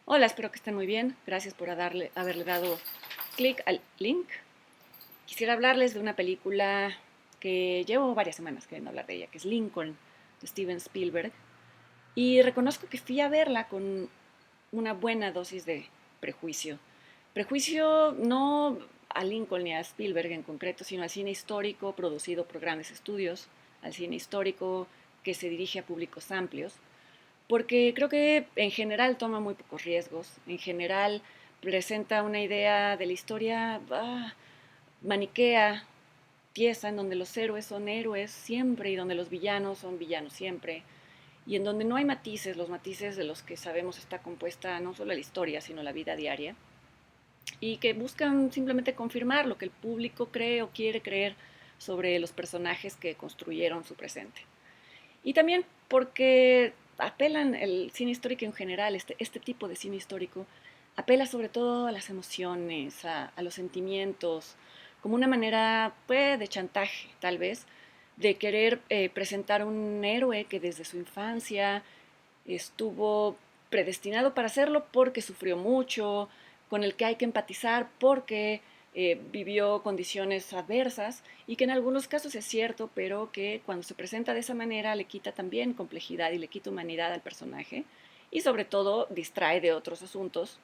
Hola, espero que estén muy bien. Gracias por haberle dado clic al link. Quisiera hablarles de una película que llevo varias semanas queriendo hablar de ella, que es Lincoln, de Steven Spielberg. Y reconozco que fui a verla con una buena dosis de prejuicio. Prejuicio no a Lincoln ni a Spielberg en concreto, sino al cine histórico producido por grandes estudios, al cine histórico que se dirige a públicos amplios, porque creo que en general toma muy pocos riesgos, en general presenta una idea de la historia maniquea, tiesa, en donde los héroes son héroes siempre y donde los villanos son villanos siempre, y en donde no hay matices, los matices de los que sabemos está compuesta no solo la historia, sino la vida diaria, y que buscan simplemente confirmar lo que el público cree o quiere creer sobre los personajes que construyeron su presente. Y también porque apelan el cine histórico en general, este tipo de cine histórico, apela sobre todo a las emociones, a los sentimientos, como una manera pues, de chantaje, tal vez, de querer presentar un héroe que desde su infancia estuvo predestinado para hacerlo porque sufrió mucho, con el que hay que empatizar porque vivió condiciones adversas y que en algunos casos es cierto, pero que cuando se presenta de esa manera le quita también complejidad y le quita humanidad al personaje y sobre todo distrae de otros asuntos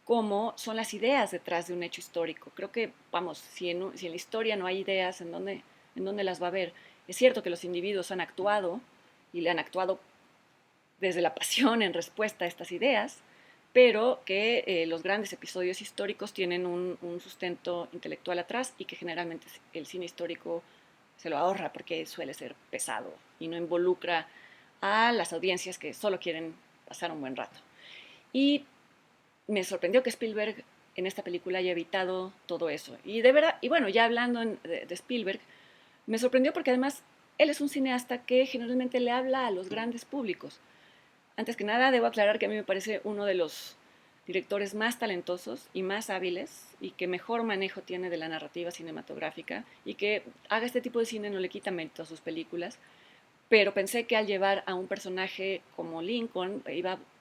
como son las ideas detrás de un hecho histórico. Creo que, vamos, si en la historia no hay ideas, ¿en dónde las va a haber? Es cierto que los individuos han actuado y le han actuado desde la pasión en respuesta a estas ideas, pero que los grandes episodios históricos tienen un sustento intelectual atrás y que generalmente el cine histórico se lo ahorra porque suele ser pesado y no involucra a las audiencias que solo quieren pasar un buen rato. Y me sorprendió que Spielberg en esta película haya evitado todo eso. Y de verdad, y bueno, ya hablando de Spielberg, me sorprendió porque además él es un cineasta que generalmente le habla a los grandes públicos. Antes que nada, debo aclarar que a mí me parece uno de los directores más talentosos y más hábiles y que mejor manejo tiene de la narrativa cinematográfica y que haga este tipo de cine no le quita mérito a sus películas, pero pensé que al llevar a un personaje como Lincoln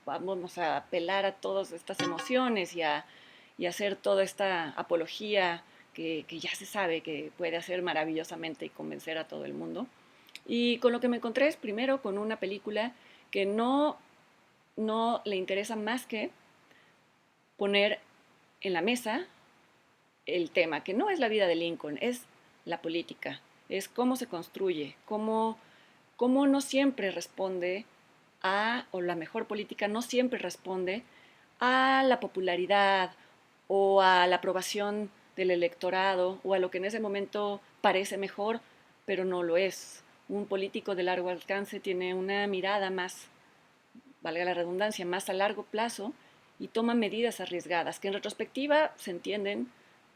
vamos a apelar a todas estas emociones y hacer toda esta apología que ya se sabe que puede hacer maravillosamente y convencer a todo el mundo. Y con lo que me encontré es primero con una película que no le interesa más que poner en la mesa el tema, que no es la vida de Lincoln, es la política, es cómo se construye, cómo no siempre responde o la mejor política no siempre responde a la popularidad o a la aprobación del electorado o a lo que en ese momento parece mejor, pero no lo es. Un político de largo alcance tiene una mirada más, valga la redundancia, más a largo plazo y toma medidas arriesgadas que en retrospectiva se entienden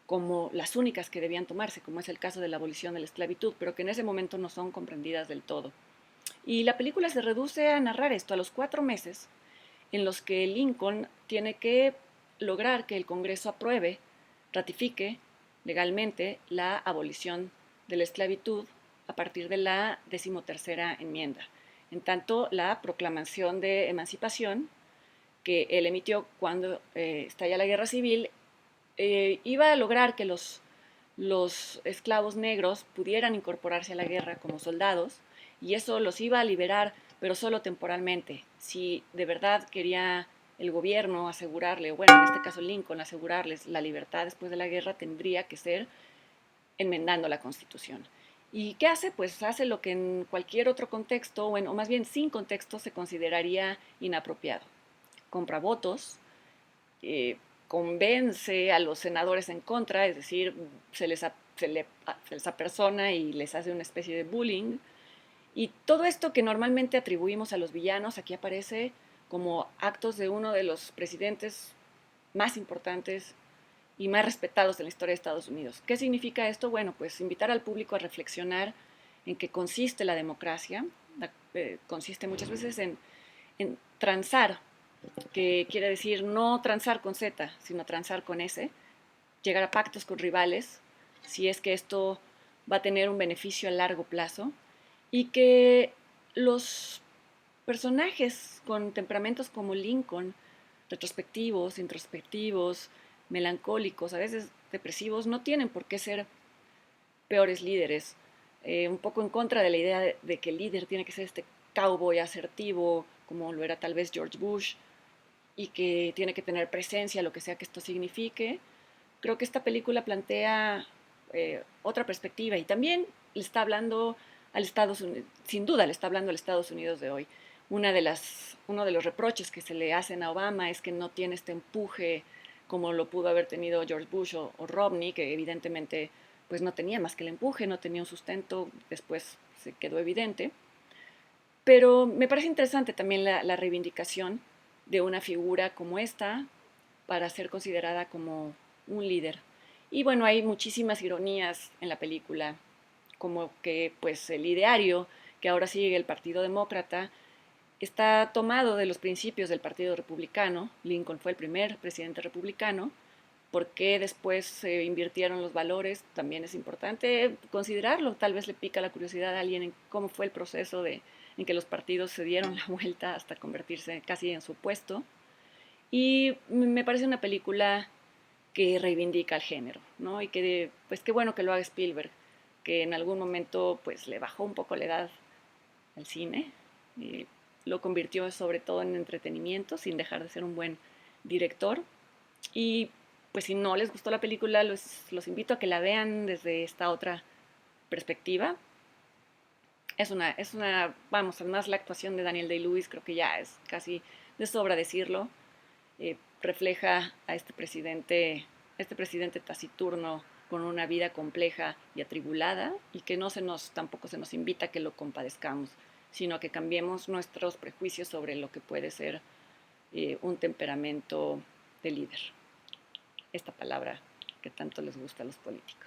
como las únicas que debían tomarse, como es el caso de la abolición de la esclavitud, pero que en ese momento no son comprendidas del todo. Y la película se reduce a narrar esto a los 4 meses en los que Lincoln tiene que lograr que el Congreso apruebe, ratifique legalmente la abolición de la esclavitud a partir de la 13ª enmienda. En tanto, la proclamación de emancipación que él emitió cuando estalla la guerra civil iba a lograr que los esclavos negros pudieran incorporarse a la guerra como soldados y eso los iba a liberar, pero solo temporalmente. Si de verdad quería el gobierno asegurarle, bueno, en este caso Lincoln, asegurarles la libertad después de la guerra, tendría que ser enmendando la Constitución. ¿Y qué hace? Pues hace lo que en cualquier otro contexto, o más bien sin contexto, se consideraría inapropiado. Compra votos, convence a los senadores en contra, es decir, se les apersona y les hace una especie de bullying. Y todo esto que normalmente atribuimos a los villanos, aquí aparece como actos de uno de los presidentes más importantes y más respetados de la historia de Estados Unidos. ¿Qué significa esto? Bueno, pues invitar al público a reflexionar en qué consiste la democracia. Consiste muchas veces en transar, que quiere decir no transar con Z, sino transar con S, llegar a pactos con rivales, si es que esto va a tener un beneficio a largo plazo, y que los personajes con temperamentos como Lincoln retrospectivos, introspectivos, melancólicos, a veces depresivos, no tienen por qué ser peores líderes. Un poco en contra de la idea de que el líder tiene que ser este cowboy asertivo, como lo era tal vez George Bush, y que tiene que tener presencia, lo que sea que esto signifique. Creo que esta película plantea otra perspectiva y también le está hablando al Estados Unidos, sin duda le está hablando al Estados Unidos de hoy. Uno de los reproches que se le hacen a Obama es que no tiene este empuje como lo pudo haber tenido George Bush o Romney, que evidentemente pues no tenía más que el empuje, no tenía un sustento, después se quedó evidente. Pero me parece interesante también la reivindicación de una figura como esta para ser considerada como un líder. Y bueno, hay muchísimas ironías en la película, como que pues el ideario que ahora sigue el Partido Demócrata está tomado de los principios del Partido Republicano. Lincoln fue el primer presidente republicano. ¿Por qué después se invirtieron los valores? También es importante considerarlo. Tal vez le pica la curiosidad a alguien en cómo fue el proceso en que los partidos se dieron la vuelta hasta convertirse casi en su puesto. Y me parece una película que reivindica el género, ¿no? Y que, pues qué bueno que lo haga Spielberg, que en algún momento pues le bajó un poco la edad al cine, y lo convirtió sobre todo en entretenimiento, sin dejar de ser un buen director. Y pues si no les gustó la película, los invito a que la vean desde esta otra perspectiva. Vamos, además la actuación de Daniel Day-Lewis creo que ya es casi de sobra decirlo. Refleja a este presidente taciturno con una vida compleja y atribulada y que tampoco se nos invita a que lo compadezcamos, sino a que cambiemos nuestros prejuicios sobre lo que puede ser un temperamento de líder. Esta palabra que tanto les gusta a los políticos.